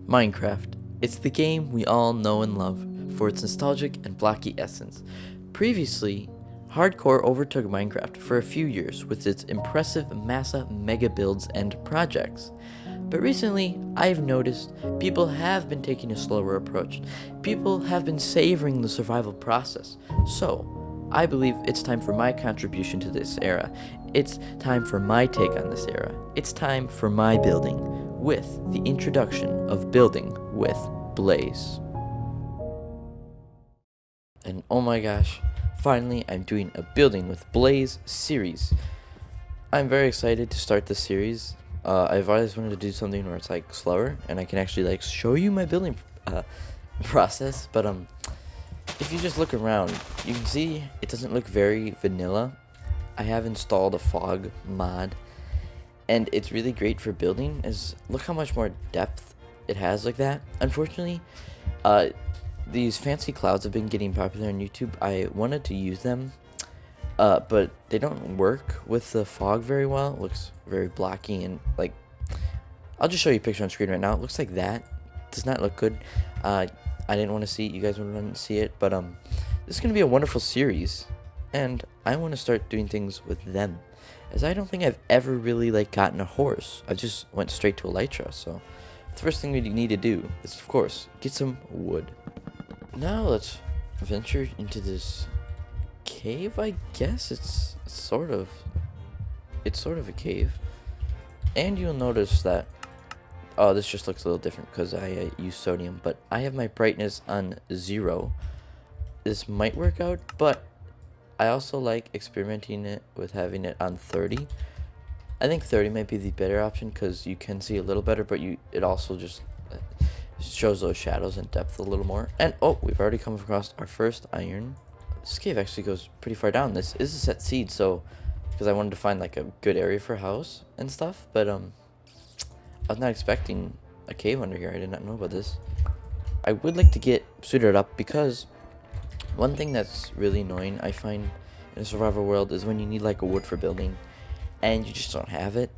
Minecraft. It's the game we all know and love for its nostalgic and blocky essence. Previously, hardcore overtook Minecraft for a few years with its impressive massa mega builds and projects. But recently, I've noticed people have been taking a slower approach. People have been savoring the survival process. So, I believe it's time for my contribution to this era. It's time for my take on this era. It's time for my building with the introduction of building with Blaze. And oh my gosh, finally I'm doing a building with Blaze series. I'm very excited to start this series. I've always wanted to do something where it's like slower and I can actually like show you my building process, but if you just look around, you can see it doesn't look very vanilla. I have installed a fog mod, and it's really great for building. Look how much more depth it has like that. Unfortunately, these fancy clouds have been getting popular on YouTube. I wanted to use them, but they don't work with the fog very well. It looks very blocky and like, I'll just show you a picture on screen right now. It looks like that. It does not look good. I didn't want to see it. You guys wouldn't want to see it, but this is going to be a wonderful series, and I want to start doing things with them, as I don't think I've ever really like gotten a horse. I just went straight to Elytra. So the first thing we need to do is, of course, get some wood. Now let's venture into this cave. I guess it's sort of a cave, and you'll notice that this just looks a little different because I use sodium, but I have my brightness on 0. This might work out, but I also like experimenting it with having it on 30. I think 30 might be the better option because you can see a little better, but it also just shows those shadows and depth a little more. And oh, we've already come across our first iron. This cave actually goes pretty far down. This is a set seed, so because I wanted to find like a good area for a house and stuff, but I was not expecting a cave under here. I did not know about this. I would like to get suited up because one thing that's really annoying I find in a survival world is when you need like a wood for building and you just don't have it,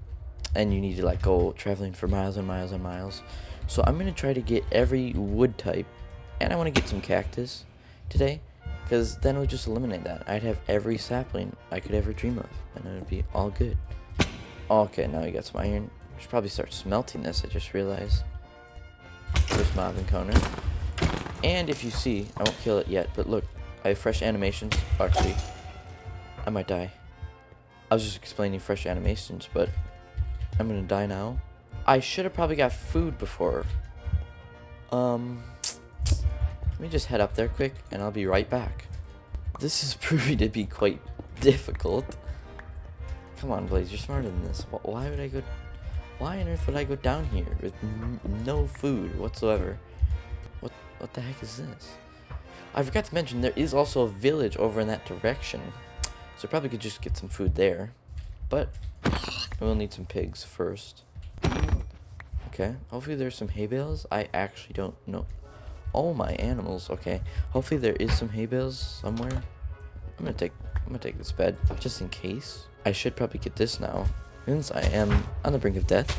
and you need to like go traveling for miles and miles and miles. So I'm going to try to get every wood type, and I want to get some cactus today because then it would just eliminate that. I'd have every sapling I could ever dream of, and it would be all good. Okay, now we got some iron. Should probably start smelting this, I just realized. First mob encounter. And if you see, I won't kill it yet, but look, I have fresh animations. Actually, I might die. I was just explaining fresh animations, but I'm gonna die now. I should have probably got food before. Let me just head up there quick, and I'll be right back. This is proving to be quite difficult. Come on, Blaze, you're smarter than this. Why would I go... Why on earth would I go down here with no food whatsoever? What the heck is this? I forgot to mention there is also a village over in that direction, so I probably could just get some food there, but we'll need some pigs first. Okay, hopefully there's some hay bales. I actually don't know. Oh, my animals. Okay, hopefully there is some hay bales somewhere. I'm gonna take this bed just in case. I should probably get this now, since I am on the brink of death.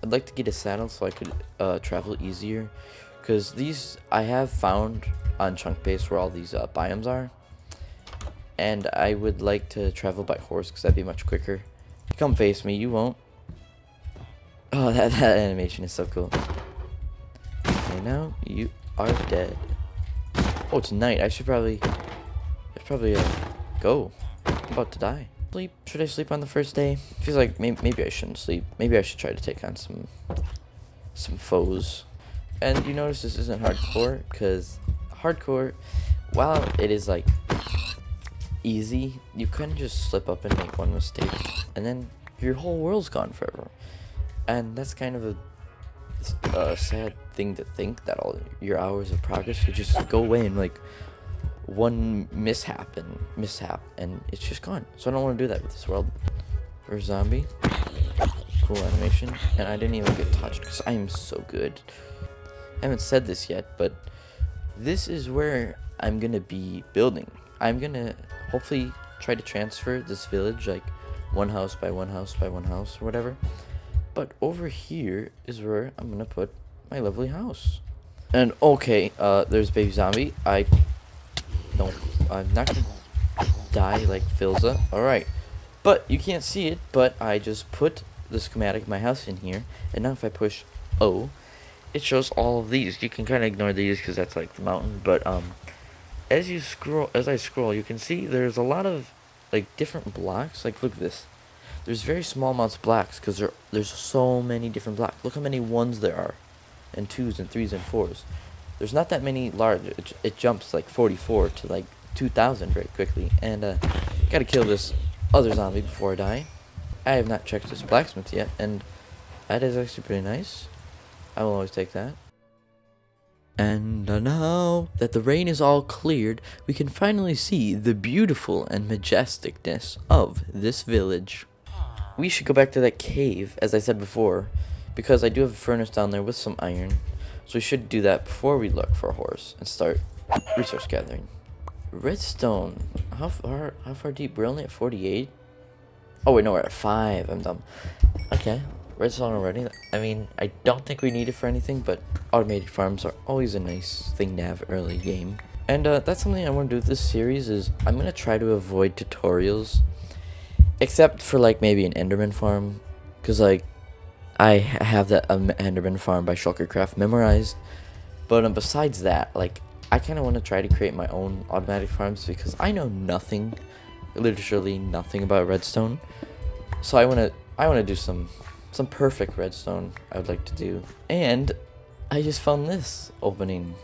I'd like to get a saddle so I could travel easier, because these I have found on chunk base where all these biomes are, and I would like to travel by horse because that'd be much quicker. Come face me, you won't. Oh, that animation is so cool. Okay, now you are dead. Oh, it's night. I should probably go. I'm about to die. Sleep? Should I sleep on the first day? Feels like maybe I shouldn't sleep. Maybe I should try to take on some foes. And you notice this isn't hardcore, because hardcore, while it is like easy, you can just slip up and make one mistake, and then your whole world's gone forever. And that's kind of a sad thing to think, that all your hours of progress could just go away in like one mishap and it's just gone. So I don't want to do that with this world. First zombie, cool animation, and I didn't even get touched because I am so good. I haven't said this yet, but this is where I'm gonna be building. I'm gonna hopefully try to transfer this village like one house by one house by one house or whatever, But over here is where I'm gonna put my lovely house. And okay, there's baby zombie. I'm not gonna die like Filza. Alright. But you can't see it, but I just put the schematic of my house in here. And now if I push O, it shows all of these. You can kind of ignore these because that's like the mountain. But as I scroll, you can see there's a lot of like different blocks. Like look at this. There's very small amounts of blocks because there's so many different blocks. Look how many ones there are, and 2s and 3s and 4s. There's not that many large. It jumps like 44 to like 2,000 very quickly. And gotta kill this other zombie before I die. I have not checked this blacksmith yet, and that is actually pretty nice. I will always take that. And now that the rain is all cleared, we can finally see the beautiful and majesticness of this village. We should go back to that cave, as I said before, because I do have a furnace down there with some iron. So we should do that before we look for a horse and start resource gathering. Redstone. How far deep? We're only at 48. Oh wait, no, we're at 5. I'm dumb. Okay, redstone already. I mean, I don't think we need it for anything, but automated farms are always a nice thing to have early game. And that's something I want to do with this series. Is I'm gonna try to avoid tutorials, except for like maybe an Enderman farm, because like I have that Enderman farm by Shulkercraft memorized. But besides that, like I kind of want to try to create my own automatic farms because I know nothing, literally nothing about redstone. So I want to do some perfect redstone. I would like to do. And I just found this opening.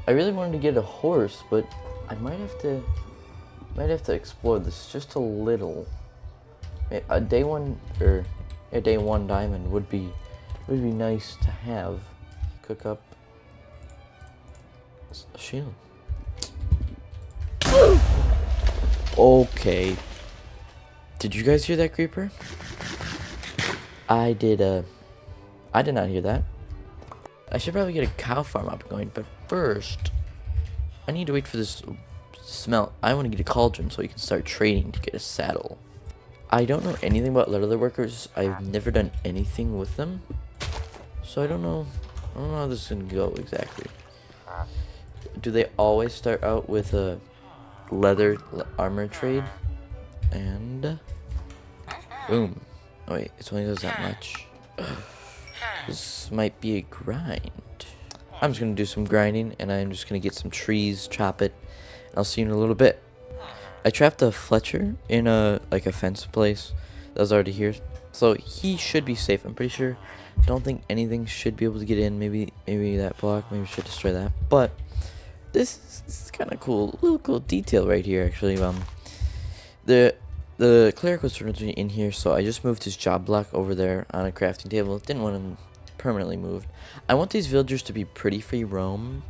I really wanted to get a horse, but I might have to explore this just a little. A day one diamond would be nice to have. Cook up a shield. Okay. Did you guys hear that creeper? I did not hear that. I should probably get a cow farm up going, but first I need to wait for this smelt. I want to get a cauldron so we can start trading to get a saddle. I don't know anything about leather workers. I've never done anything with them, so I don't know how this is gonna go exactly. Do they always start out with a leather armor trade? And boom. Oh wait, it only does that much. This might be a grind. I'm just gonna do some grinding, and I'm just gonna get some trees, chop it, and I'll see you in a little bit. I trapped a Fletcher in a fence place that was already here, so he should be safe. I'm pretty sure. Don't think anything should be able to get in. Maybe that block. Maybe we should destroy that. But this is kind of cool. Little cool detail right here, actually. The cleric was originally in here, so I just moved his job block over there on a crafting table. Didn't want him permanently moved. I want these villagers to be pretty free roam,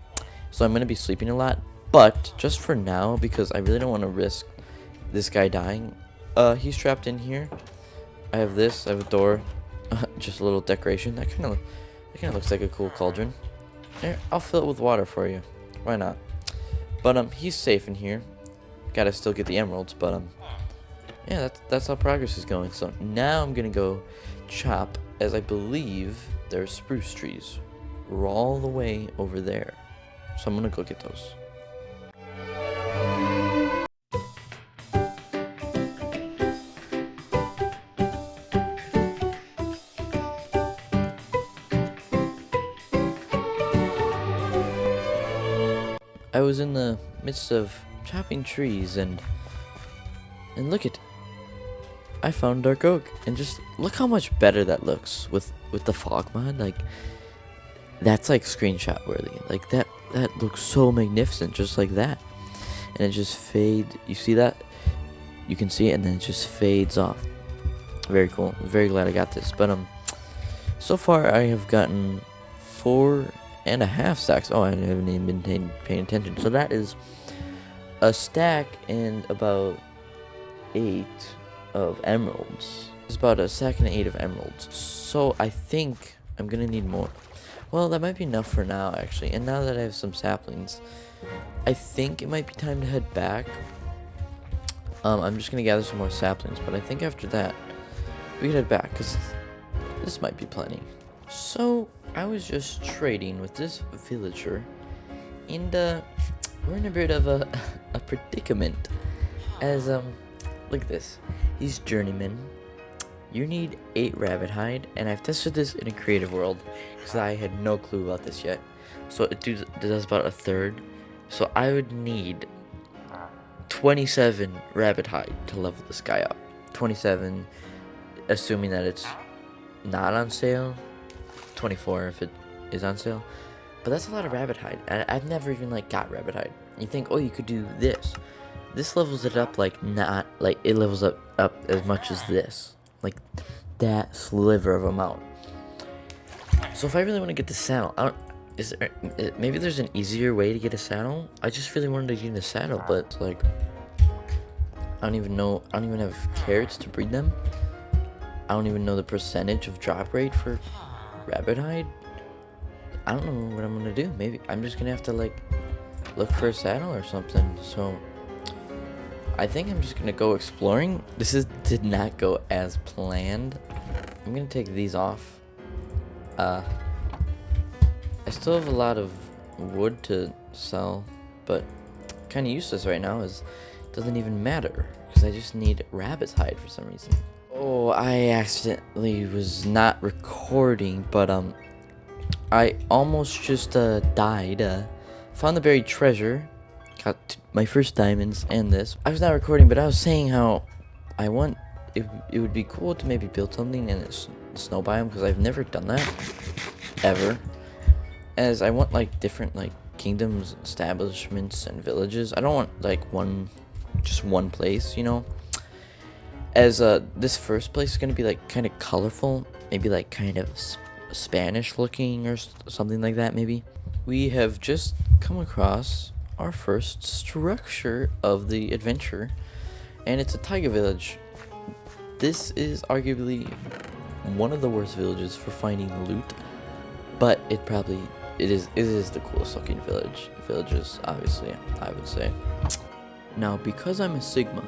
so I'm gonna be sleeping a lot. But just for now, because I really don't want to risk this guy dying. He's trapped in here. I have this. I have a door. Just a little decoration. That kind of looks like a cool cauldron. Here, I'll fill it with water for you. Why not? But he's safe in here. Gotta still get the emeralds, but yeah, that's how progress is going. So now I'm gonna go chop, as I believe there's spruce trees. We're all the way over there. So I'm gonna go get those. I was in the midst of chopping trees and look at, I found dark oak, and just look how much better that looks with the fog mod. Like that's like screenshot worthy. Like that looks so magnificent, just like that. And it just fades. You see that? You can see it, and then it just fades off. Very cool. Very glad I got this. But so far I have gotten 4.5 stacks. Oh, I haven't even been paying attention. So that is a stack and about 8 of emeralds. It's about a stack and 8 of emeralds. So I think I'm gonna need more. Well, that might be enough for now, actually. And now that I have some saplings, I think it might be time to head back. I'm just gonna gather some more saplings, but I think after that we can head back, because This might be plenty. So I was just trading with this villager, and we're in a bit of a predicament. As look at this. He's journeyman. You need 8 rabbit hide, and I've tested this in a creative world because I had no clue about this yet. So it does about a third. So I would need 27 rabbit hide to level this guy up. 27, assuming that it's not on sale. 24 if it is on sale. But that's a lot of rabbit hide. I've never even like got rabbit hide. You think, oh, you could do this. This levels it up like not like it levels up as much as this. Like that sliver of amount. So if I really want to get the saddle, maybe there's an easier way to get a saddle. I just really wanted to get a saddle, but like I don't even have carrots to breed them. I don't even know the percentage of drop rate for rabbit hide. I don't know what I'm gonna do. Maybe I'm just gonna have to like look for a saddle or something. So I think I'm just gonna go exploring. Did not go as planned. I'm gonna take these off. I still have a lot of wood to sell, but kind of useless right now as it doesn't even matter because I just need rabbit's hide for some reason. Oh, I accidentally was not recording, but I almost just died. Found the buried treasure. Got my first diamonds and this. I was not recording, but I was saying how I want it would be cool to maybe build something in this snow biome because I've never done that ever. As I want like different like kingdoms, establishments, and villages. I don't want like just one place, you know. As this first place is gonna be like kind of colorful, maybe like kind of Spanish looking or something like that. Maybe we have just come across our first structure of the adventure, and it's a taiga village. This is arguably one of the worst villages for finding loot, but it is the coolest looking villages, obviously, I would say. Now because I'm a Sigma,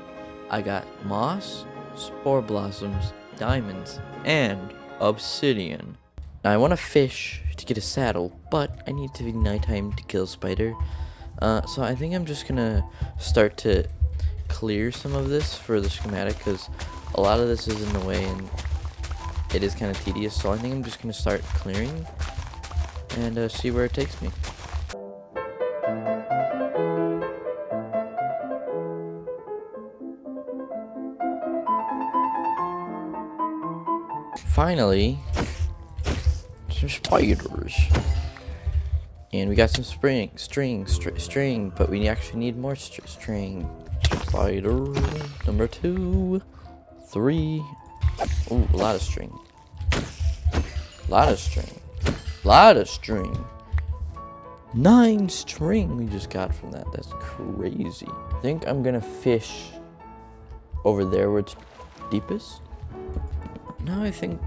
I got moss, spore blossoms, diamonds, and obsidian. Now I want to fish to get a saddle, but I need to be nighttime to kill a spider. So I think I'm just gonna start to clear some of this for the schematic because a lot of this is in the way and it is kind of tedious. So I think I'm just gonna start clearing and see where it takes me. Finally, some spiders. And we got some string, but we actually need more string. Spider number 2, 3. Ooh, a lot of string. Lot of string. 9 string we just got from that. That's crazy. I think I'm gonna fish over there where it's deepest. No, I think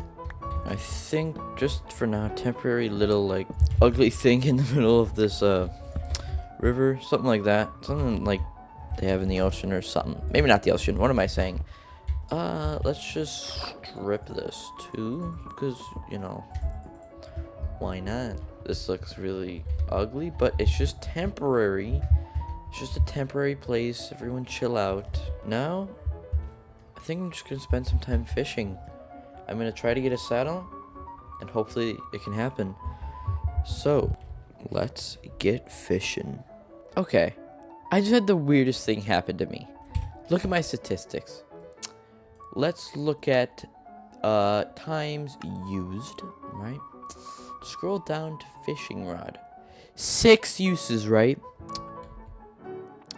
just for now, temporary little like ugly thing in the middle of this river, something like that, something like they have in the ocean or something. Maybe not the ocean. What am I saying? Let's just strip this too, because you know, why not? This looks really ugly, but it's just temporary. It's just a temporary place. Everyone chill out. Now, I think I'm just gonna spend some time fishing. I'm gonna try to get a saddle, and hopefully it can happen. So, let's get fishing. Okay, I just had the weirdest thing happen to me. Look at my statistics. Let's look at times used, right? Scroll down to fishing rod. 6 uses, right?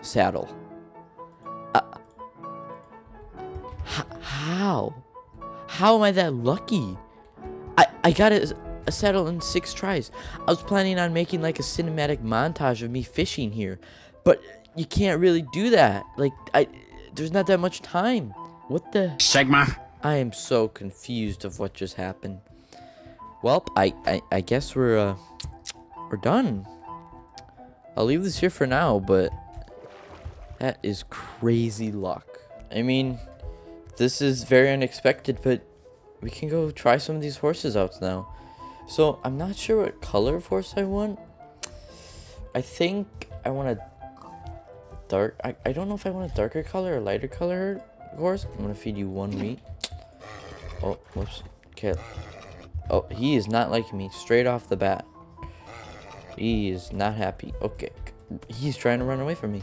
Saddle. How? How am I that lucky? I got a saddle in 6 tries. I was planning on making like a cinematic montage of me fishing here, but you can't really do that. Like there's not that much time. What the Sigma? I am so confused of what just happened. Well, I guess we're done. I'll leave this here for now, but that is crazy luck. I mean, this is very unexpected, but we can go try some of these horses out now. So I'm not sure what color of horse I want. I think I want a dark. I don't know if I want a darker color or lighter color horse. I'm gonna feed you one meat. Oh, whoops. Okay. Oh, he is not liking me straight off the bat. He is not happy. Okay. He's trying to run away from me.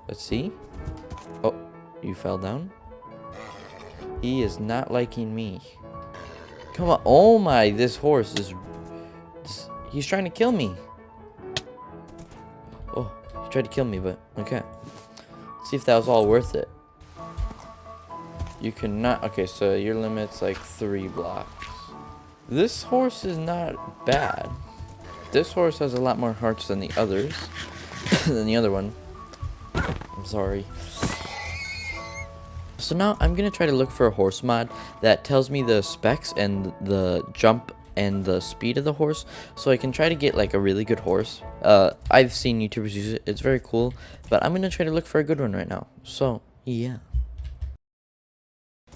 Let's see. Oh, you fell down. He is not liking me. Come on. Oh my, this horse is... He's trying to kill me. Oh, he tried to kill me, but okay. Let's see if that was all worth it. You cannot... Okay, so your limit's like 3 blocks. This horse is not bad. This horse has a lot more hearts than the others. Than the other one. I'm sorry. So now I'm gonna try to look for a horse mod that tells me the specs and the jump and the speed of the horse, so I can try to get like a really good horse. I've seen YouTubers use it. It's very cool, but I'm gonna try to look for a good one right now. So yeah.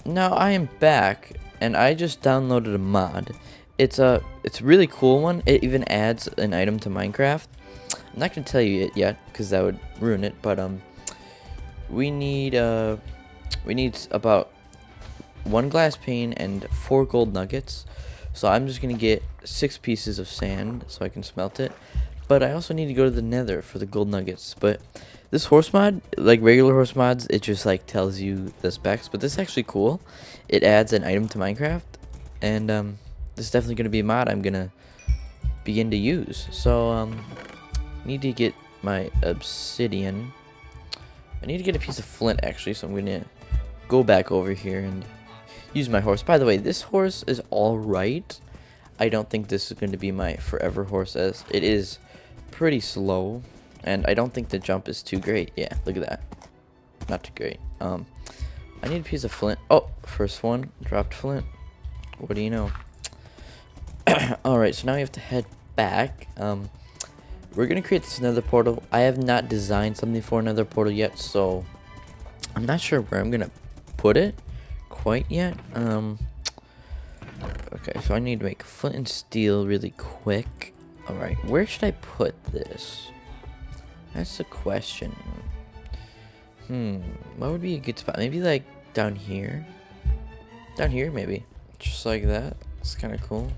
Now I am back, and I just downloaded a mod. It's a really cool one. It even adds an item to Minecraft. I'm not gonna tell you it yet because that would ruin it. But we need about 1 glass pane and 4 gold nuggets. So I'm just gonna get 6 pieces of sand so I can smelt it. But I also need to go to the Nether for the gold nuggets. But this horse mod, like regular horse mods, it just like tells you the specs. But this is actually cool. It adds an item to Minecraft, and this is definitely gonna be a mod I'm gonna begin to use. So need to get my obsidian. I need to get a piece of flint actually, so I'm gonna go back over here and use my horse. By the way, this horse is alright. I don't think this is going to be my forever horse, as it is pretty slow, and I don't think the jump is too great. Yeah, look at that. Not too great. I need a piece of flint. Oh, first one. Dropped flint. What do you know? Alright, so now we have to head back. We're going to create this nether portal. I have not designed something for another portal yet, so I'm not sure where I'm going to put it quite yet. Okay, so I need to make flint and steel really quick. Alright, where should I put this? That's the question. What would be a good spot? Maybe like down here? Down here, maybe. Just like that. It's kind of cool.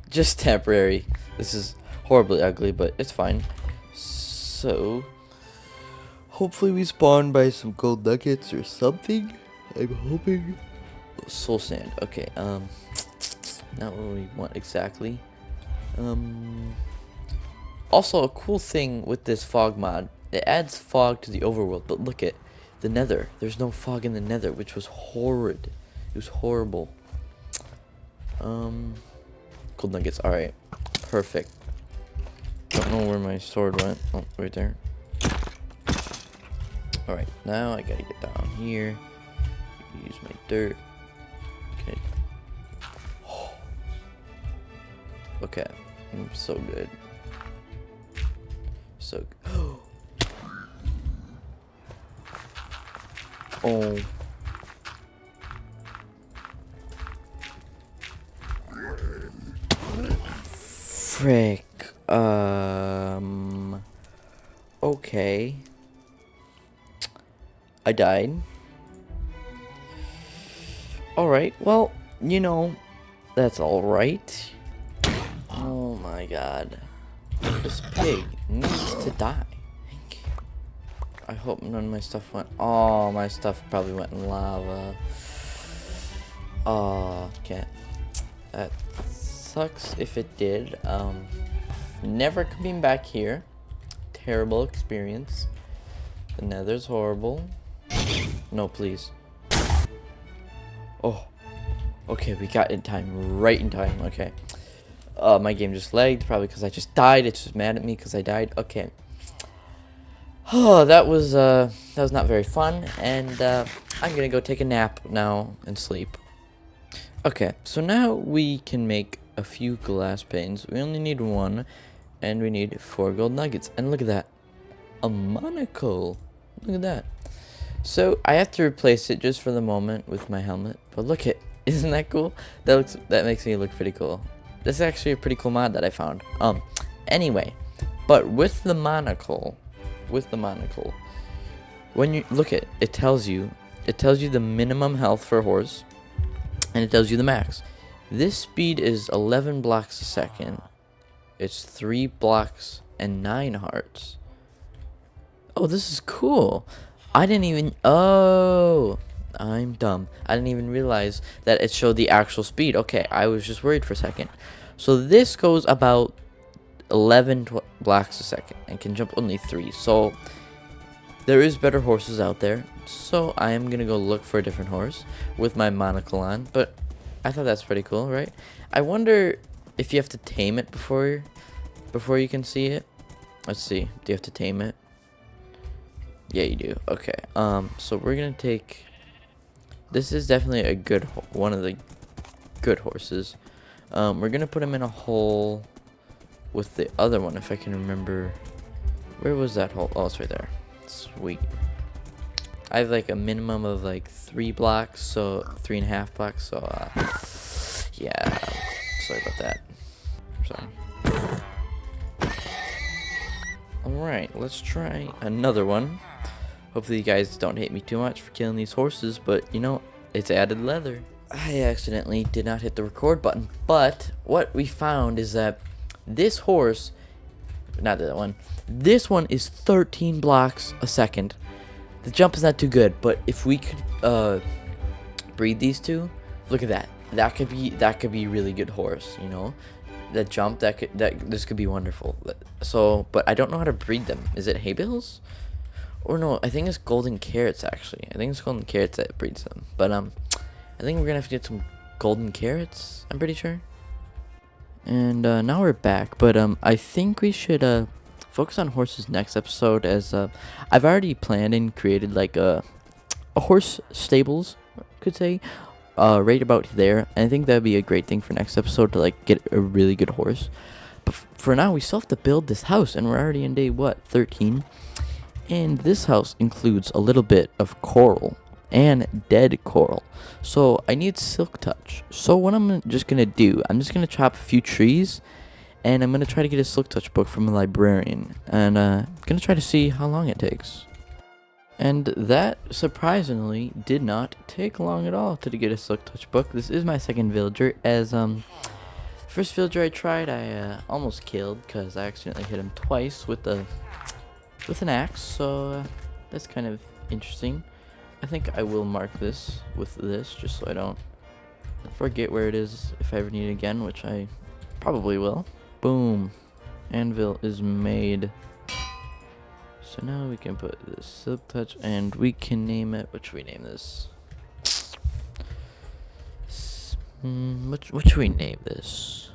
Just temporary. This is horribly ugly, but it's fine. So, hopefully we spawn by some gold nuggets or something. I'm hoping. Soul sand. Okay, not what we want exactly. Also, a cool thing with this fog mod, it adds fog to the overworld, but look at the nether. There's no fog in the nether, which was horrid. It was horrible. Gold nuggets. Alright, perfect. Don't know where my sword went. Oh, right there. Alright, now I gotta get down here. Use my dirt. Okay. Okay. I'm so good. So good. Oh. Frick. Okay. I died. Alright, well, you know, that's alright. Oh my god. This pig needs to die. I hope none of my stuff went... Oh, my stuff probably went in lava. Oh, okay. That sucks if it did. Never coming back here. Terrible experience. The nether's horrible. No, please. Oh. Okay, we got in time. Right in time. Okay. My game just lagged. Probably because I just died. It's just mad at me because I died. Okay. Oh, that was not very fun. And I'm gonna go take a nap now and sleep. Okay, so now we can make a few glass panes. We only need 1, and we need 4 gold nuggets. And look at that. A monocle. Look at that. So I have to replace it just for the moment with my helmet. But look at Isn't that cool? That makes me look pretty cool. This is actually a pretty cool mod that I found. Anyway, but with the monocle, when you look at it, it tells you the minimum health for a horse, and it tells you the max. This speed is 11 blocks a second. It's 3 blocks and 9 hearts. Oh, this is cool. Oh, I'm dumb. I didn't even realize that it showed the actual speed. Okay, I was just worried for a second. So this goes about 11 blocks a second and can jump only 3. So there is better horses out there. So I am going to go look for a different horse with my monocle on. But I thought that's pretty cool, right? I wonder if you have to tame it before you can see it. Let's see. Do you have to tame it? Yeah, you do. Okay. So we're going to take... This is definitely a good one of the good horses. We're going to put him in a hole with the other one, if I can remember. Where was that hole? Oh, it's right there. Sweet. I have like a minimum of like 3 blocks, so 3.5 blocks. So yeah, sorry about that. Sorry. All right, let's try another one. Hopefully you guys don't hate me too much for killing these horses, but you know, it's added leather. I accidentally did not hit the record button, but what we found is that this horse, not that one, this one is 13 blocks a second. The jump is not too good, but if we could breed these two, look at that. That could be a really good horse, you know. That jump, this could be wonderful. So, but I don't know how to breed them. Is it hay bales? Or no, I think it's golden carrots actually. I think it's golden carrots that breeds them. But I think we're gonna have to get some golden carrots, I'm pretty sure. And now we're back, but I think we should focus on horses next episode, as I've already planned and created like a horse stables, could say, right about there. And I think that'd be a great thing for next episode, to like get a really good horse. But for now, we still have to build this house, and we're already in day 13. And this house includes a little bit of coral and dead coral. So I need silk touch. So what I'm just going to do, I'm just going to chop a few trees, and I'm going to try to get a silk touch book from a librarian. And I'm going to try to see how long it takes. And that, surprisingly, did not take long at all to get a silk touch book. This is my second villager, as first villager I tried, I almost killed because I accidentally hit him twice with an axe, so that's kind of interesting. I think I will mark this with this, just so I don't forget where it is if I ever need it again, which I probably will. Boom. Anvil is made. So now we can put this silk touch, and we can name it. What should we name this? What should we name this?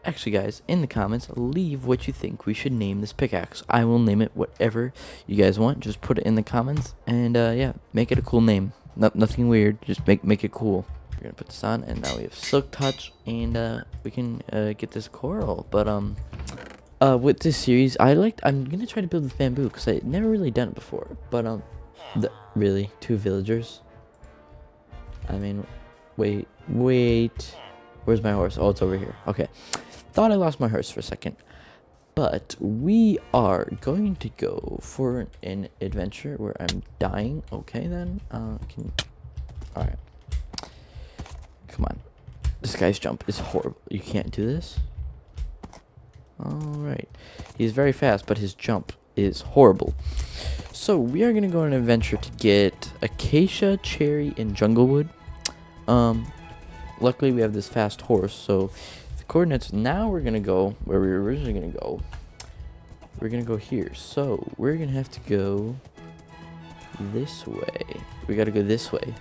Actually, guys, in the comments, leave what you think we should name this pickaxe. I will name it whatever you guys want. Just put it in the comments, and yeah, make it a cool name. Nothing weird. Just make it cool. We're gonna put this on, and now we have silk touch, and we can get this coral. But with this series, I'm gonna try to build with bamboo because I never really done it before. But really, 2 villagers. I mean, wait. Where's my horse? Oh, it's over here. Okay. Thought I lost my horse for a second. But we are going to go for an adventure where I'm dying. Okay, then. Alright. Come on. This guy's jump is horrible. You can't do this? Alright. He's very fast, but his jump is horrible. So, we are going to go on an adventure to get acacia, cherry, and junglewood. Luckily, we have this fast horse, so the coordinates, now we're going to go where we were originally going to go. We're going to go here. So, we're going to have to go this way. We got to go this way.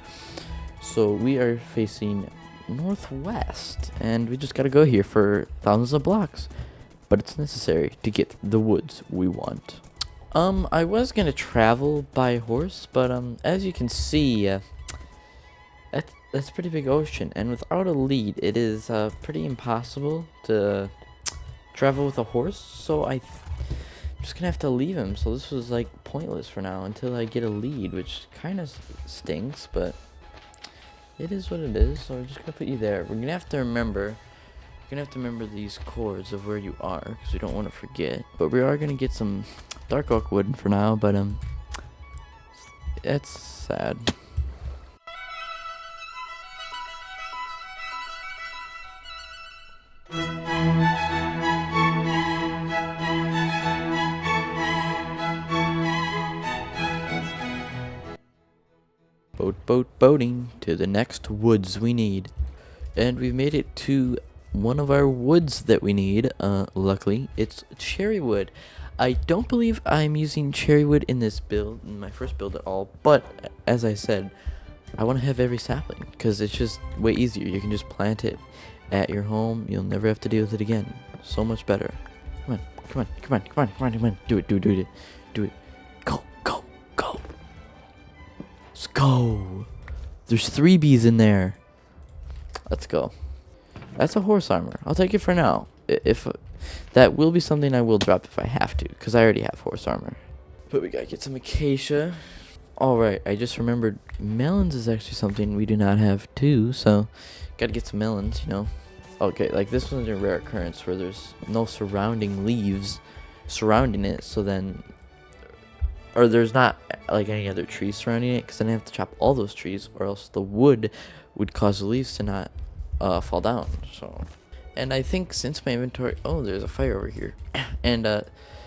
So, we are facing northwest, and we just got to go here for thousands of blocks. But it's necessary to get the woods we want. I was going to travel by horse, but as you can see, that's a pretty big ocean, and without a lead, it is pretty impossible to travel with a horse. So I'm just gonna have to leave him. So this was like pointless for now until I get a lead, which kind of stinks. But it is what it is. So we're just gonna put you there. We're gonna have to remember. You're gonna have to remember these chords of where you are, because we don't want to forget. But we are gonna get some dark oak wood for now. But it's sad. Boating to the next woods we need. And we've made it to one of our woods that we need. Luckily, it's cherry wood. I don't believe I'm using cherry wood in this build, in my first build at all. But as I said, I want to have every sapling because it's just way easier. You can just plant it at your home. You'll never have to deal with it again. So much better. Come on. Do it. Go. Let's go. There's 3 bees in there. Let's go. That's a horse armor. I'll take it for now. If that will be something I will drop if I have to, because I already have horse armor. But we gotta get some acacia. Alright, I just remembered melons is actually something we do not have too, so gotta get some melons, you know. Okay, like this one's a rare occurrence where there's no surrounding leaves surrounding it, so then, or there's not like any other trees surrounding it, because then I have to chop all those trees, or else the wood would cause the leaves to not fall down. So, and I think since my inventory, oh, there's a fire over here, and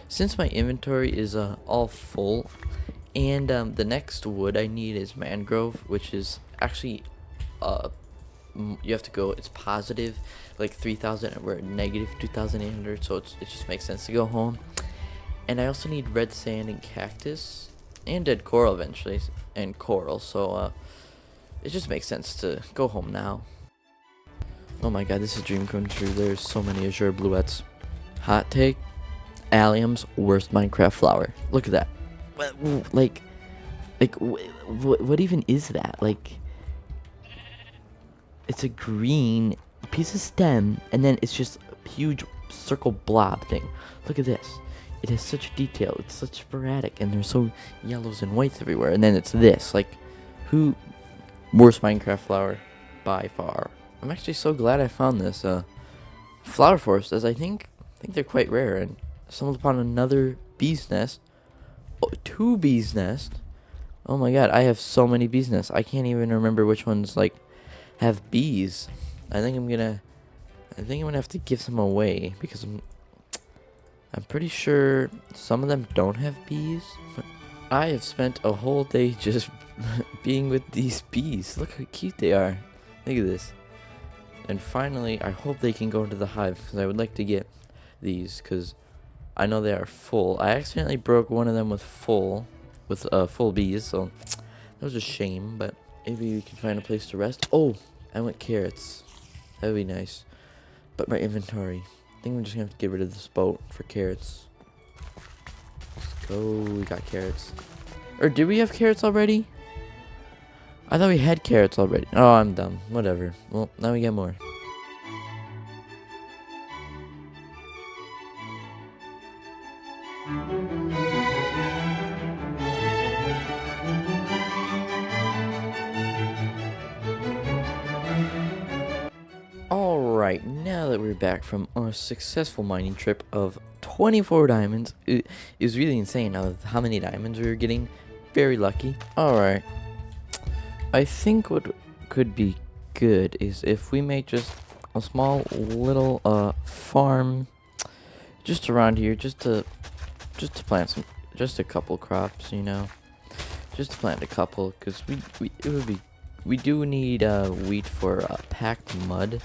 since my inventory is all full, and the next wood I need is mangrove, which is actually you have to go, it's positive like 3,000 and we're at negative 2,800, so it just makes sense to go home. And I also need red sand and cactus and dead coral eventually, and coral, so it just makes sense to go home now. Oh my god, this is a dream come true. There's so many azure bluettes. Hot take, allium's worst Minecraft flower. Look at that. What even is that? Like, it's a green piece of stem, and then it's just a huge circle blob thing. Look at this. It has such detail. It's such sporadic, and there's so yellows and whites everywhere. And then it's this. Like, who? Worst Minecraft flower by far. I'm actually so glad I found this flower forest, as I think they're quite rare. And stumbled upon another bee's nest. Oh, 2 bees nest. Oh my god, I have so many bees nests. I can't even remember which ones like have bees. I think I'm gonna have to give some away, because I'm pretty sure some of them don't have bees. I have spent a whole day just being with these bees. Look how cute they are. Look at this. And finally, I hope they can go into the hive, because I would like to get these, because I know they are full. I accidentally broke one of them with full bees, so that was a shame, but maybe we can find a place to rest. Oh, I want carrots. That would be nice. But my inventory. I think I'm just gonna have to get rid of this boat for carrots. Let's go. We got carrots. Or did we have carrots already? I thought we had carrots already. Oh, I'm dumb. Whatever. Well, now we get more. Alright, now that we're back from our successful mining trip of 24 diamonds, it is really insane how many diamonds we were getting. Very lucky. Alright, I think what could be good is if we make just a small little farm just around here, just to plant just a couple crops, you know, just to plant a couple, because we do need wheat for packed mud,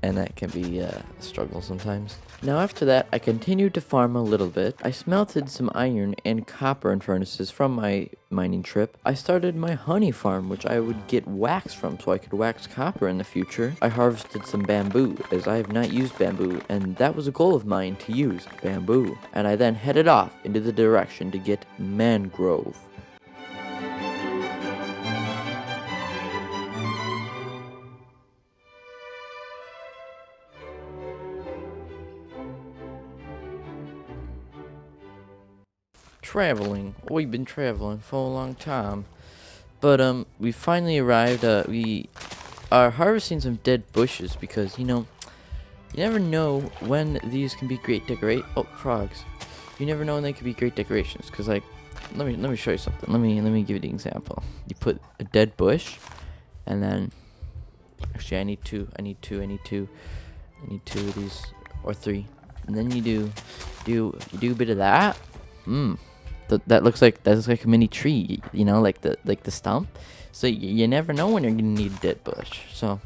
and that can be a struggle sometimes. Now after that, I continued to farm a little bit. I smelted some iron and copper in furnaces from my mining trip. I started my honey farm, which I would get wax from, so I could wax copper in the future. I harvested some bamboo, as I have not used bamboo, and that was a goal of mine, to use bamboo. And I then headed off into the direction to get mangrove. Traveling. We've been traveling for a long time. But we finally arrived. We are harvesting some dead bushes because, you know, you never know when these can be great frogs. You never know when they can be great decorations. Cause like, let me show you something. Let me give you the example. You put a dead bush, and then actually I need two of these, or three, and then you do a bit of that. That looks like a mini tree. You know, like the stump. So you never know when you're gonna need a dead bush. So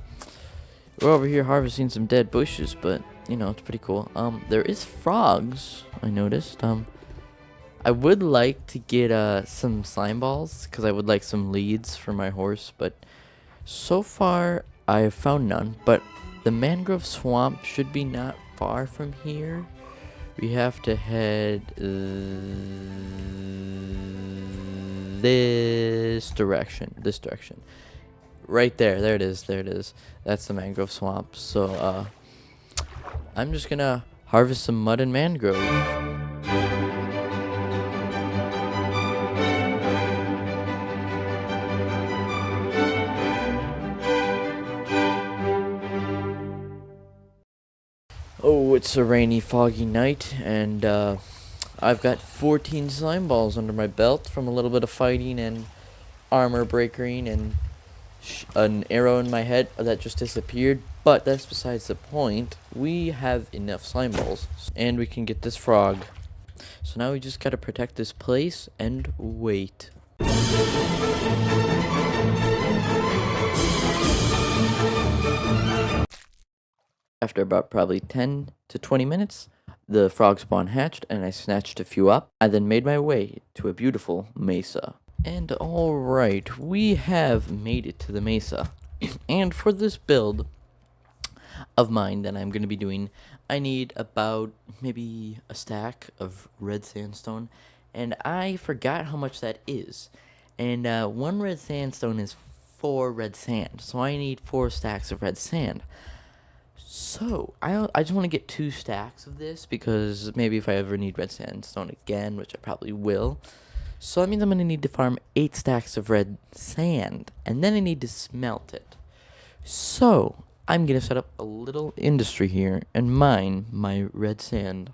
we're over here harvesting some dead bushes, but you know, it's pretty cool. There is frogs, I noticed. I would like to get some slime balls because I would like some leads for my horse, but so far I have found none. But the mangrove swamp should be not far from here. We have to head this direction. Right there. There it is. That's the mangrove swamp. So I'm just gonna harvest some mud and mangrove. Oh, it's a rainy, foggy night, and I've got 14 slime balls under my belt from a little bit of fighting and armor breaking and an arrow in my head that just disappeared. But that's besides the point. We have enough slime balls, and we can get this frog. So now we just gotta protect this place and wait. After about probably 10 to 20 minutes, the frog spawn hatched and I snatched a few up. I then made my way to a beautiful mesa. And alright, we have made it to the mesa. And for this build of mine that I'm going to be doing, I need about maybe a stack of red sandstone. And I forgot how much that is. And one red sandstone is 4 red sand. So I need 4 stacks of red sand. So, I just want to get 2 stacks of this, because maybe if I ever need red sandstone again, which I probably will. So that means I'm going to need to farm 8 stacks of red sand, and then I need to smelt it. So, I'm going to set up a little industry here and mine my red sand.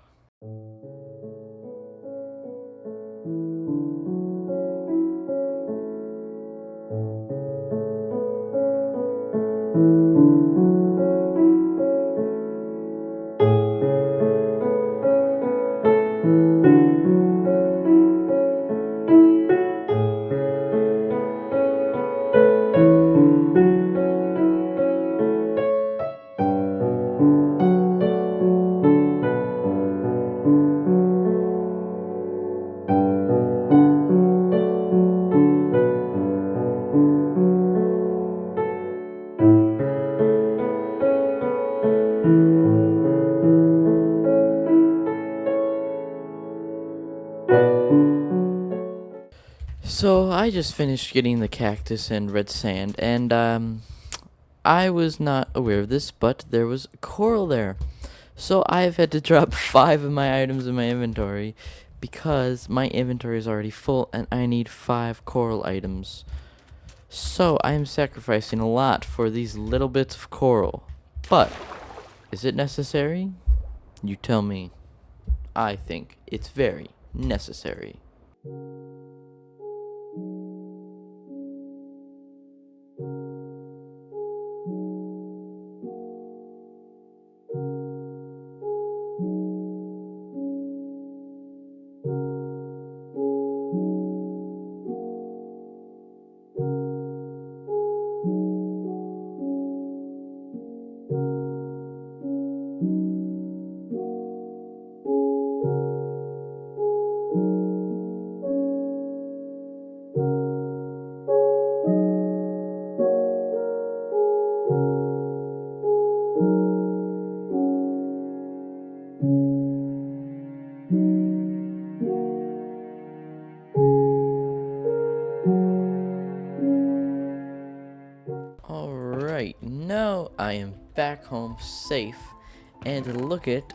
So I just finished getting the cactus and red sand, and I was not aware of this, but there was coral there. So I've had to drop 5 of my items in my inventory because my inventory is already full and I need 5 coral items. So I am sacrificing a lot for these little bits of coral. But is it necessary? You tell me. I think it's very necessary. Alright, now I am back home safe, and look at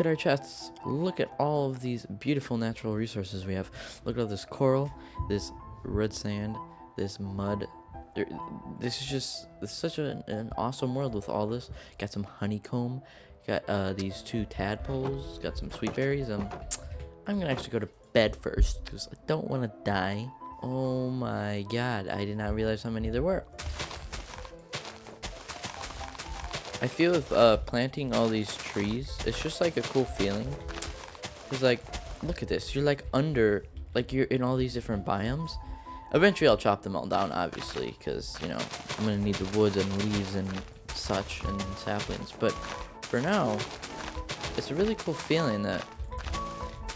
our chests. Look at all of these beautiful natural resources we have. Look at all this coral, this red sand, this mud. This is such an awesome world with all this. Got some honeycomb. Got these 2 tadpoles. Got some sweet berries. I'm gonna actually go to bed first because I don't want to die. Oh my god, I did not realize how many there were. I feel with planting all these trees, it's just like a cool feeling. Cause like, look at this. You're like under, like you're in all these different biomes. Eventually I'll chop them all down, obviously, because, you know, I'm going to need the woods and leaves and such and saplings. But for now, it's a really cool feeling that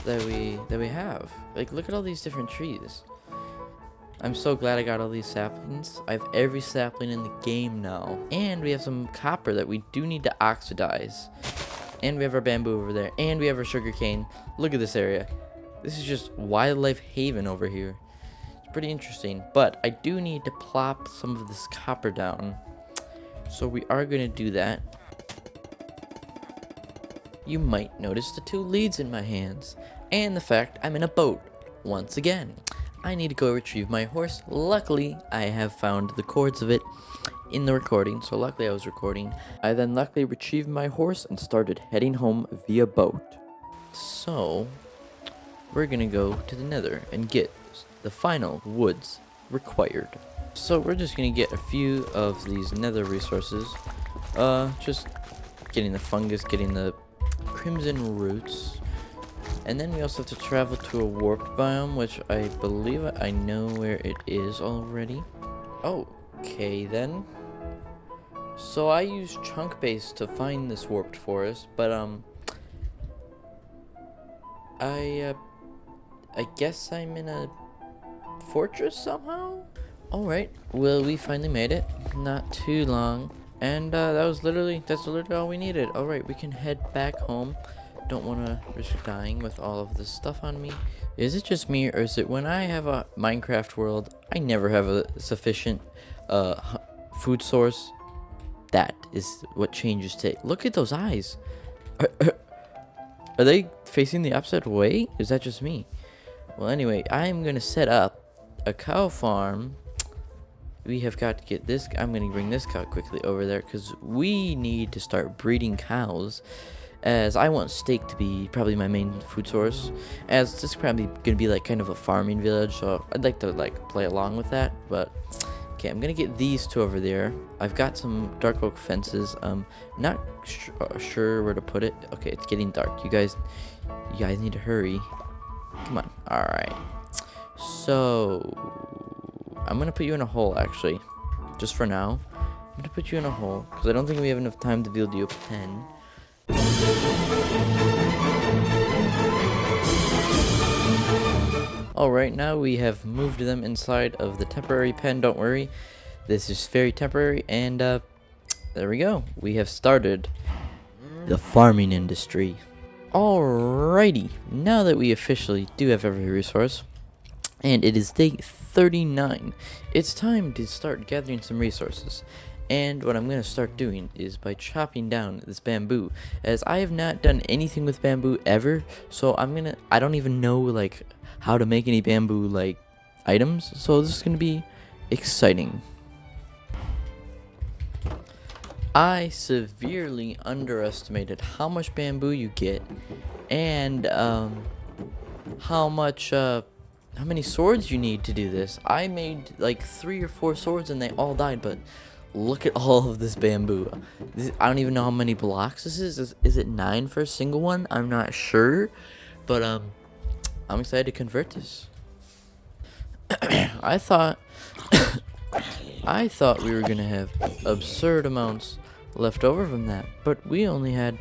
we have. Like, look at all these different trees. I'm so glad I got all these saplings. I have every sapling in the game now. And we have some copper that we do need to oxidize. And we have our bamboo over there. And we have our sugar cane. Look at this area. This is just wildlife haven over here. Pretty interesting, but I do need to plop some of this copper down, so we are going to do that. You might notice the 2 leads in my hands and the fact I'm in a boat once again. I need to go retrieve my horse. Luckily I have found the cords of it in the recording, so luckily I was recording. I then luckily retrieved my horse and started heading home via boat. So we're gonna go to the nether and get the final woods required. So we're just gonna get a few of these nether resources. Just getting the fungus, getting the crimson roots, and then we also have to travel to a warp biome, which I believe I know where it is already. Okay then. So I use chunk base to find this warped forest, but I guess I'm in a fortress somehow. All right, well, we finally made it. Not too long, and that's literally all we needed. All right, we can head back home. Don't want to risk dying with all of this stuff on me. Is it just me, or is it when I have a Minecraft world, I never have a sufficient food source? That is what changes take. Look at those eyes. Are they facing the opposite way? Is that just me? Well, anyway, I'm gonna set up a cow farm. We have got to get this. I'm gonna bring this cow quickly over there because we need to start breeding cows, as I want steak to be probably my main food source, as this is probably gonna be like kind of a farming village, so I'd like to like play along with that. But okay, I'm gonna get these 2 over there. I've got some dark oak fences. Not sure where to put it. Okay, it's getting dark. You guys need to hurry. Come on. All right. So I'm gonna put you in a hole, actually, just for now. I'm gonna put you in a hole because I don't think we have enough time to build you a pen. Alright, now we have moved them inside of the temporary pen. Don't worry, this is very temporary. And there we go, we have started the farming industry. Alrighty, now that we officially do have every resource, and it is day 39, it's time to start gathering some resources. And what I'm going to start doing is by chopping down this bamboo, as I have not done anything with bamboo ever, so I don't even know like how to make any bamboo like items, so this is going to be exciting. I severely underestimated how much bamboo you get, and how many swords you need to do this. I made like 3 or 4 swords and they all died, but look at all of this bamboo. I don't even know how many blocks this is. Is it 9 for a single one? I'm not sure, but I'm excited to convert this. I thought we were gonna have absurd amounts left over from that, but we only had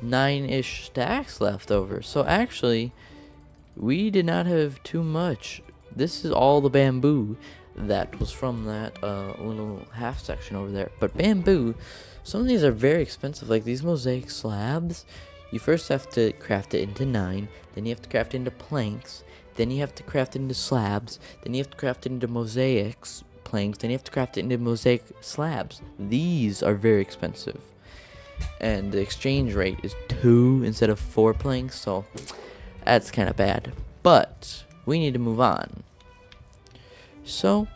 9-ish stacks left over. So actually, we did not have too much. This is all the bamboo that was from that little half section over there. But bamboo, some of these are very expensive, like these mosaic slabs. You first have to craft it into 9, then you have to craft it into planks, then you have to craft it into slabs, then you have to craft it into mosaics planks, then you have to craft it into mosaic slabs. These are very expensive, and the exchange rate is 2 instead of 4 planks, so that's kind of bad. But we need to move on. So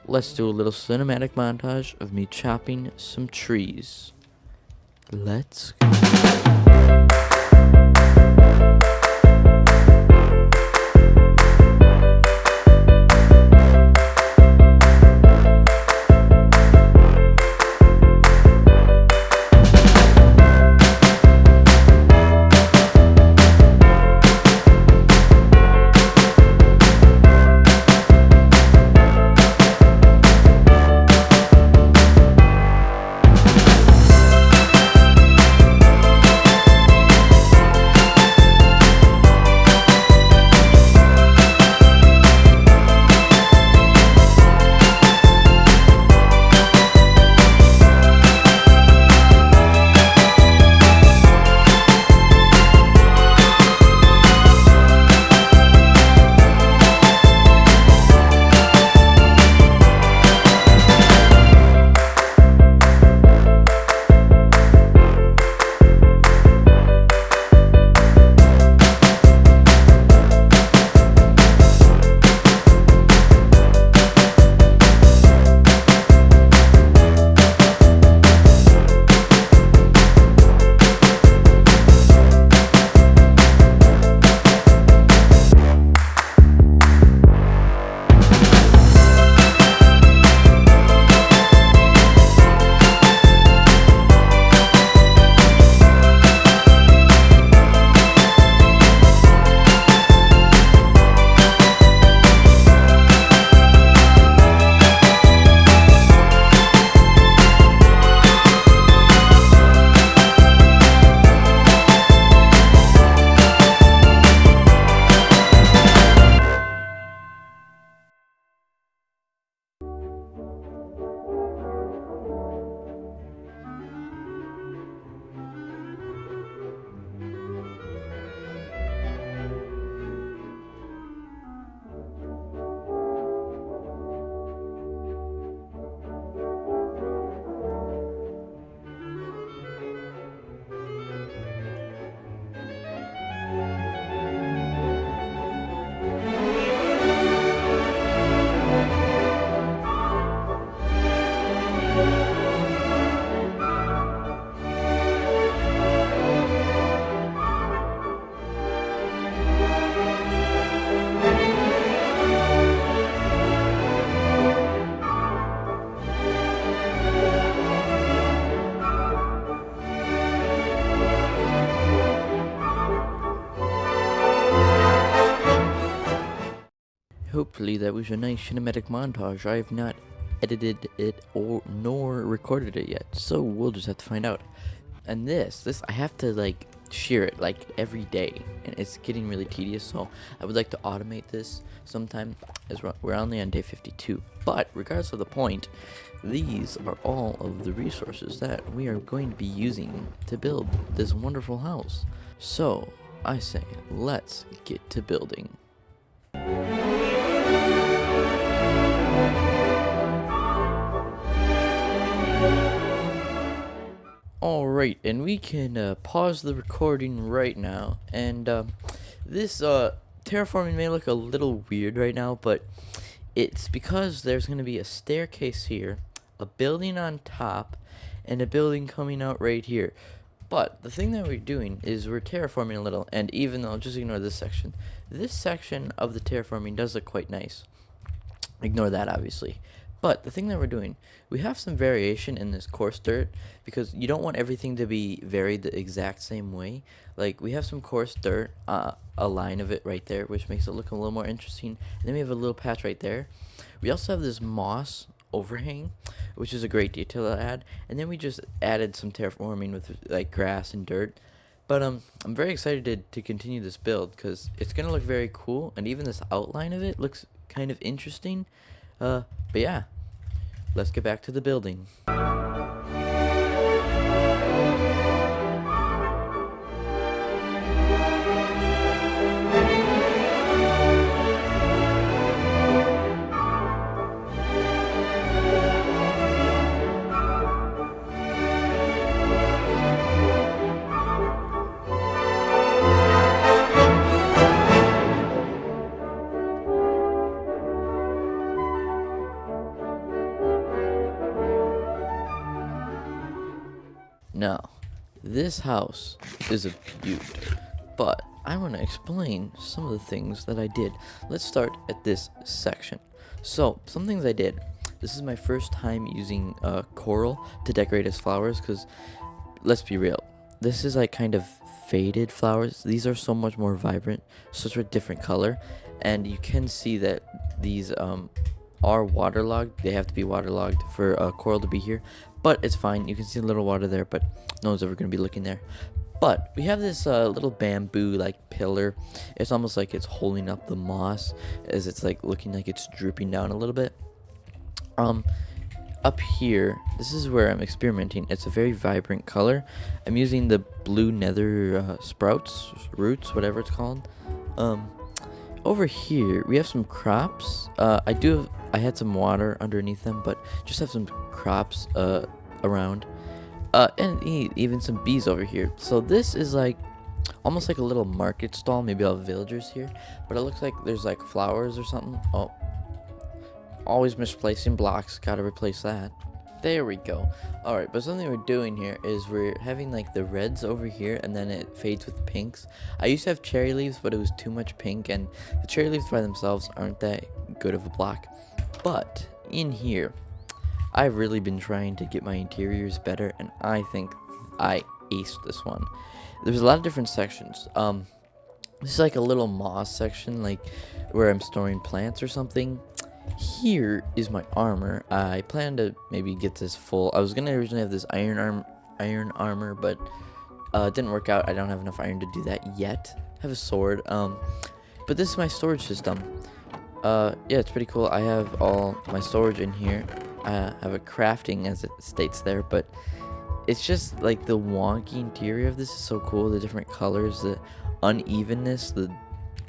let's do a little cinematic montage of me chopping some trees. Let's go. Hopefully that was a nice cinematic montage. I have not edited it or nor recorded it yet, so we'll just have to find out. And this I have to like share it like every day, and it's getting really tedious, so I would like to automate this sometime, as we're only on day 52. But regardless of the point, these are all of the resources that we are going to be using to build this wonderful house. So I say, let's get to building. Alright, and we can pause the recording right now, and this terraforming may look a little weird right now, but it's because there's going to be a staircase here, a building on top, and a building coming out right here. But the thing that we're doing is we're terraforming a little, and even though, just ignore this section of the terraforming does look quite nice. Ignore that, obviously. But the thing that we're doing, we have some variation in this coarse dirt, because you don't want everything to be varied the exact same way. Like, we have some coarse dirt, a line of it right there, which makes it look a little more interesting. And then we have a little patch right there. We also have this moss overhang, which is a great detail to add. And then we just added some terraforming with like grass and dirt. But I'm very excited to continue this build, because it's gonna look very cool, and even this outline of it looks kind of interesting. But yeah, let's get back to the building. Now, this house is a beaut, but I want to explain some of the things that I did. Let's start at this section. So, some things I did. This is my first time using coral to decorate as flowers, because let's be real, this is like kind of faded flowers. These are so much more vibrant, such a different color, and you can see that these are waterlogged. They have to be waterlogged for coral to be here, but it's fine. You can see a little water there, but no one's ever going to be looking there. But we have this little bamboo like pillar. It's almost like it's holding up the moss, as it's like looking like it's drooping down a little bit. Up here, this is where I'm experimenting. It's a very vibrant color. I'm using the blue nether roots, whatever it's called. Over here we have some crops. I had some water underneath them, but just have some crops around. And even some bees over here. So this is like almost like a little market stall. Maybe all villagers here, but it looks like there's like flowers or something. Oh, always misplacing blocks. Gotta replace that. There we go. Alright, but something we're doing here is we're having like the reds over here, and then it fades with pinks. I used to have cherry leaves, but it was too much pink, and the cherry leaves by themselves aren't that good of a block. But in here, I've really been trying to get my interiors better, and I think I aced this one. There's a lot of different sections. This is like a little moss section, like where I'm storing plants or something. Here is my armor. I plan to maybe get this full. I was gonna originally have this iron armor, but it didn't work out. I don't have enough iron to do that yet. I have a sword. But this is my storage system. Yeah, it's pretty cool. I have all my storage in here. I have a crafting, as it states there, but it's just like the wonky interior of this is so cool. The different colors, the unevenness,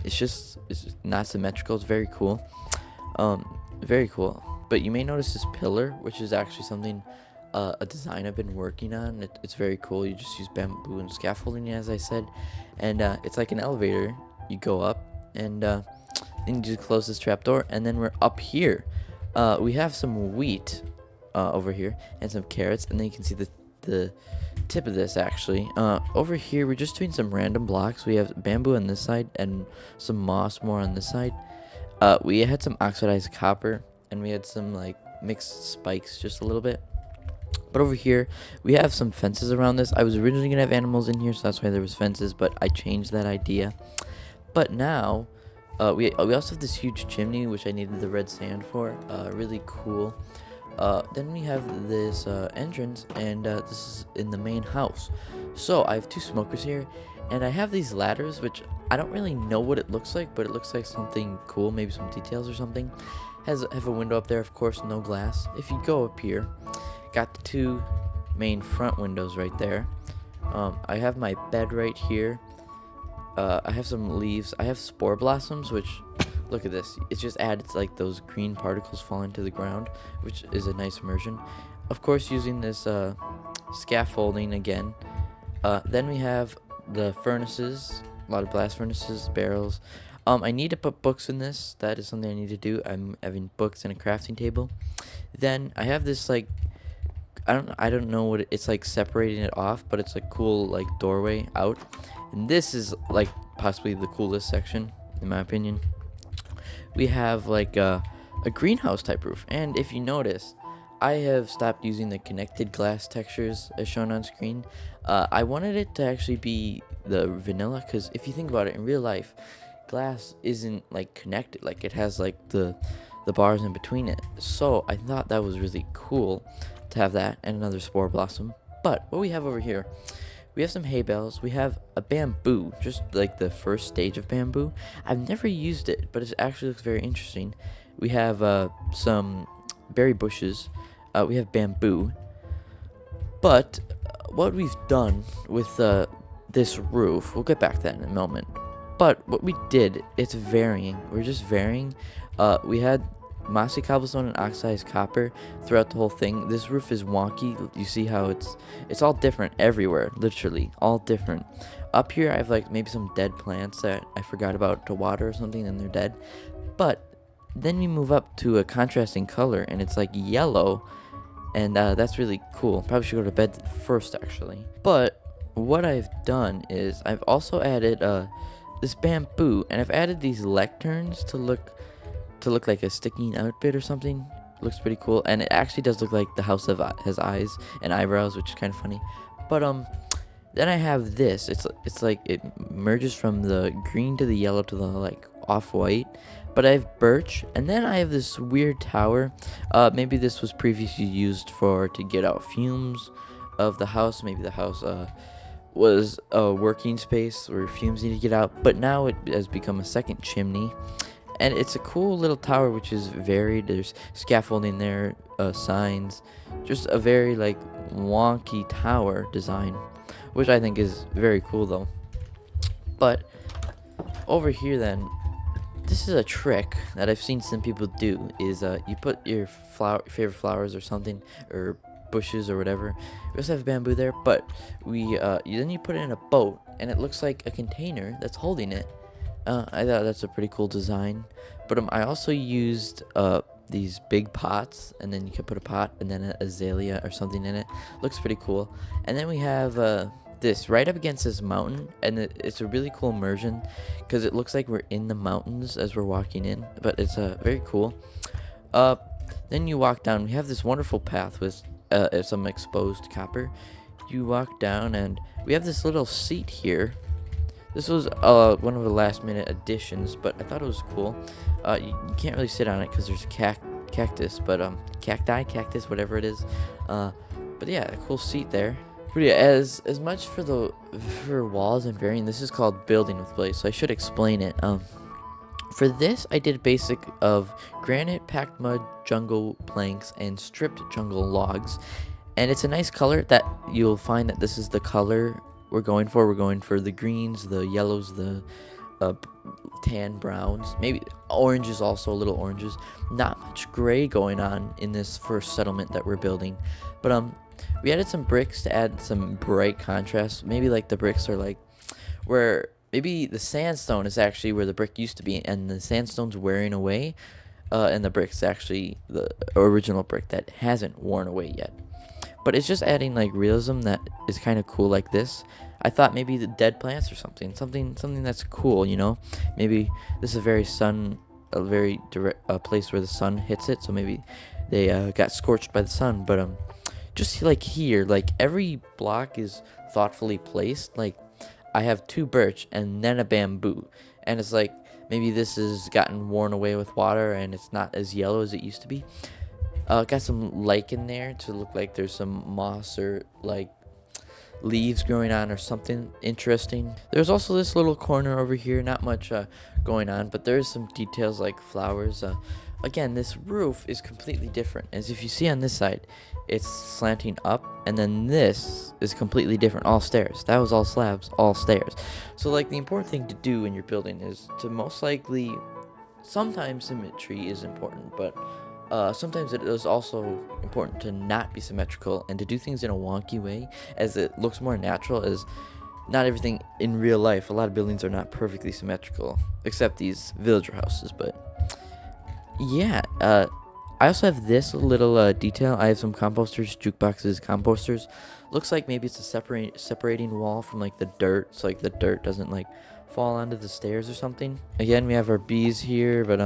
it's not symmetrical. It's very cool. Very cool. But you may notice this pillar, which is actually something, a design I've been working on. It's very cool. You just use bamboo and scaffolding, as I said, and it's like an elevator. You go up, and then you just close this trapdoor, and then we're up here. We have some wheat over here and some carrots, and then you can see the tip of this actually. Over here we're just doing some random blocks. We have bamboo on this side and some moss more on this side. We had some oxidized copper, and we had some like mixed spikes just a little bit. But over here we have some fences around this. I was originally gonna have animals in here, so that's why there was fences, but I changed that idea. But now we also have this huge chimney, which I needed the red sand for. Really cool. Then we have this entrance, and this is in the main house. So I have two smokers here, and I have these ladders, which I don't really know what it looks like, but it looks like something cool, maybe some details or something. Have a window up there, of course, no glass. If you go up here, got the two main front windows right there. I have my bed right here. I have some leaves. I have spore blossoms, which, look at this. It's just added like those green particles falling to the ground, which is a nice immersion. Of course, using this scaffolding again. Then we have the furnaces, a lot of blast furnaces, barrels. I need to put books in this. That is something I need to do. I'm having books and a crafting table. Then I have this like, I don't know what it's like, separating it off, but it's a cool like doorway out. And this is like possibly the coolest section in my opinion. We have like a greenhouse type roof, and if you notice, I have stopped using the connected glass textures as shown on screen. I wanted it to actually be the vanilla, because if you think about it, in real life, glass isn't like connected. Like it has like the bars in between it. So I thought that was really cool to have that, and another spore blossom. But what we have over here, we have some hay bales. We have a bamboo, just like the first stage of bamboo. I've never used it, but it actually looks very interesting. We have some berry bushes. We have bamboo. But what we've done with this roof, we'll get back to that in a moment. But what we did, it's varying. We're just varying. We had mossy cobblestone and oxidized copper throughout the whole thing. This roof is wonky. You see how it's all different everywhere, literally all different. Up here I have like maybe some dead plants that I forgot about to water or something, and they're dead. But then we move up to a contrasting color, and it's like yellow, and that's really cool. Probably should go to bed first, actually. But what I've done is I've also added this bamboo, and I've added these lecterns to look like a sticking out bit or something. Looks pretty cool, and it actually does look like the house has eyes and eyebrows, which is kind of funny. But then I have this. It's like it merges from the green to the yellow to the like off-white. But I have birch, and then I have this weird tower. Maybe this was previously used to get out fumes of the house. Maybe the house was a working space where fumes need to get out. But now it has become a second chimney, and it's a cool little tower which is varied. There's scaffolding there, signs, just a very like wonky tower design, which I think is very cool though. But over here then, this is a trick that I've seen some people do, is you put your favorite flowers or something, or bushes or whatever. We also have bamboo there, but then you put it in a boat, and it looks like a container that's holding it. I thought that's a pretty cool design. But I also used these big pots, and then you can put a pot and then an azalea or something in it. Looks pretty cool. And then we have this right up against this mountain, and it's a really cool immersion because it looks like we're in the mountains as we're walking in, but it's very cool. Then you walk down. We have this wonderful path with some exposed copper. You walk down, and we have this little seat here. This was one of the last minute additions, but I thought it was cool. You can't really sit on it because there's a cactus, but cactus, whatever it is. But yeah, a cool seat there. But yeah, as much for walls and varying, this is called building with blaze, so I should explain it. For this, I did basic of granite, packed mud, jungle planks, and stripped jungle logs. And it's a nice color that you'll find that this is the color we're going for. We're going for the greens, the yellows, the tan browns, maybe oranges also, little oranges. Not much gray going on in this first settlement that we're building. But we added some bricks to add some bright contrast. Maybe like the bricks are like where maybe the sandstone is actually where the brick used to be, and the sandstone's wearing away, and the brick's actually the original brick that hasn't worn away yet. But it's just adding like realism that is kind of cool like this. I thought maybe the dead plants or something that's cool, you know. Maybe this is a very direct place where the sun hits it, so maybe they got scorched by the sun. But just like here, like every block is thoughtfully placed. Like I have 2 birch and then a bamboo, and it's like maybe this has gotten worn away with water and it's not as yellow as it used to be. Got some lichen there to look like there's some moss or like leaves growing on or something interesting. There's also this little corner over here, not much going on, but there's some details like flowers. Again, this roof is completely different, as if you see on this side it's slanting up, and then this is completely different, all stairs. That was all slabs, all stairs. So like the important thing to do in your building is to most likely, sometimes symmetry is important, but sometimes it is also important to not be symmetrical and to do things in a wonky way, as it looks more natural. As not everything in real life, a lot of buildings are not perfectly symmetrical, except these villager houses. But yeah, I also have this little detail. I have some composters, jukeboxes, composters. Looks like maybe it's a separating wall from like the dirt, so like the dirt doesn't like fall onto the stairs or something. Again, we have our bees here, but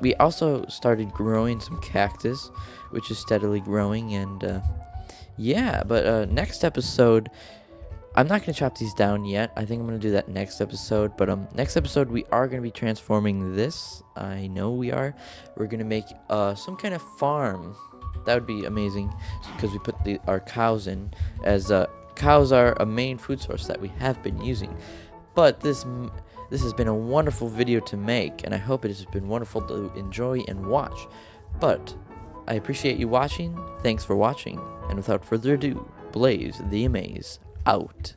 we also started growing some cactus, which is steadily growing. And yeah, but next episode, I'm not going to chop these down yet. I think I'm going to do that next episode. But next episode, we are going to be transforming this. I know we are. We're going to make some kind of farm. That would be amazing, because we put our cows in, as cows are a main food source that we have been using. But this has been a wonderful video to make, and I hope it has been wonderful to enjoy and watch. But I appreciate you watching. Thanks for watching. And without further ado, Blaze the Amaze out.